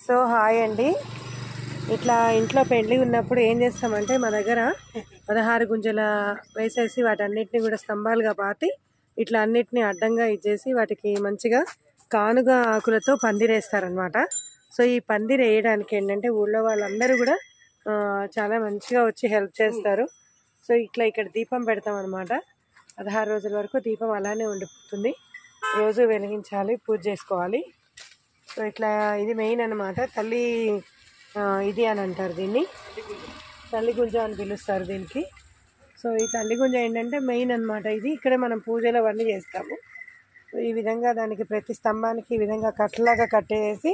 So hi అండి. ఇట్లా ఇంట్లో పెళ్లి ఉన్నప్పుడు ఏం చేస్తామంటే మా దగ్గర 16 గుంజల వేసేసి వాటన్నిటిని కూడా స్తంభాలుగా పాతి ఇట్లా అన్నిటిని అడ్డంగా ఇచ్చేసి వాటికి మంచిగా కానుగ ఆకులతో పందిరేస్తారనమాట. సో ఈ పందిరి వేయడానికి ఏంటంటే ఊళ్ళో వాళ్ళందరూ కూడా చాలా మంచిగా వచ్చి హెల్ప్ చేస్తారు. సో ఇట్లా ఇక్కడ దీపం పెడతాం అనమాట. 16 రోజుల వరకు దీపం అలానే ఉండిపోతుంది. రోజు వెలిగించాలి, పూజ చేసుకోవాలి. సో ఇట్లా ఇది మెయిన్ అనమాట. తల్లి ఇది అని అంటారు, దీన్ని తల్లి గుంజ అని పిలుస్తారు దీనికి. సో ఈ తల్లి గుంజ ఏంటంటే మెయిన్ అనమాట. ఇది ఇక్కడ మనం పూజలు అవన్నీ చేస్తాము. ఈ విధంగా దానికి ప్రతి స్తంభానికి ఈ విధంగా కట్టలాగా కట్టేసి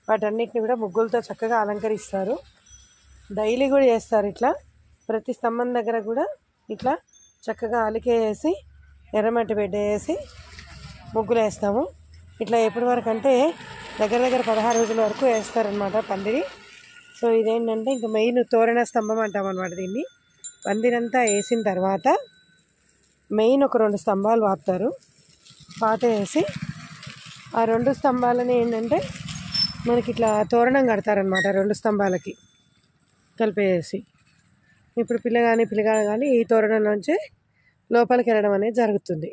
వాటన్నిటిని కూడా ముగ్గులతో చక్కగా అలంకరిస్తారు. డైలీ కూడా చేస్తారు. ఇట్లా ప్రతి స్తంభం దగ్గర కూడా ఇట్లా చక్కగా అలికేసి ఎర్రమట్టి పెట్టేసి ముగ్గులు వేస్తాము. ఇట్లా ఎప్పటి వరకు అంటే దగ్గర 16 రోజుల వరకు వేస్తారనమాట పందిరి. సో ఇదేంటంటే ఇంకా మెయిన్ తోరణ స్తంభం అంటాం అనమాట దీన్ని. పందిరంతా వేసిన తర్వాత మెయిన్ ఒక 2 స్తంభాలు పాతారు. పాతేసి ఆ 2 స్తంభాలని ఏంటంటే మనకి ఇట్లా తోరణం కడతారనమాట. 2 స్తంభాలకి కలిపేసి ఇప్పుడు పిల్లగాడు కానీ ఈ తోరణంలోంచి లోపలికి వెళ్ళడం అనేది జరుగుతుంది.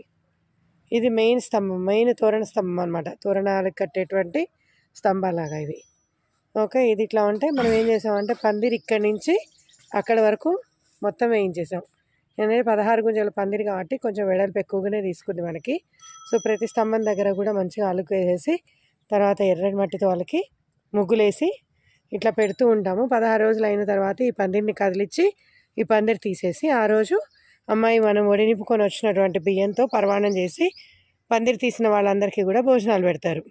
ఇది మెయిన్ స్తంభం, మెయిన్ తోరణ స్తంభం అనమాట. తోరణాలకు కట్టేటువంటి స్తంభాలాగా ఇది. ఓకే, ఇది ఇట్లా ఉంటే మనం ఏం చేసామంటే పందిరి ఇక్కడి నుంచి అక్కడ వరకు మొత్తం వేయించేసాం. ఎందుకంటే 16 గుంజల పందిరి కాబట్టి కొంచెం వెడల్పు ఎక్కువగానే తీసుకుంది మనకి. సో ప్రతి స్తంభం దగ్గర కూడా మంచిగా అలుకు వేసేసి తర్వాత ఎర్రటి మట్టితో వాళ్ళకి ముగ్గులేసి ఇట్లా పెడుతూ ఉంటాము. 16 రోజులు అయిన తర్వాత ఈ పందిరిని కదిలిచ్చి ఈ పందిరి తీసేసి ఆ రోజు అమ్మాయి మనం ఒడినిపుకొని వచ్చినటువంటి బియ్యంతో పరమాణం చేసి పందిరి తీసిన వాళ్ళందరికీ కూడా భోజనాలు పెడతారు.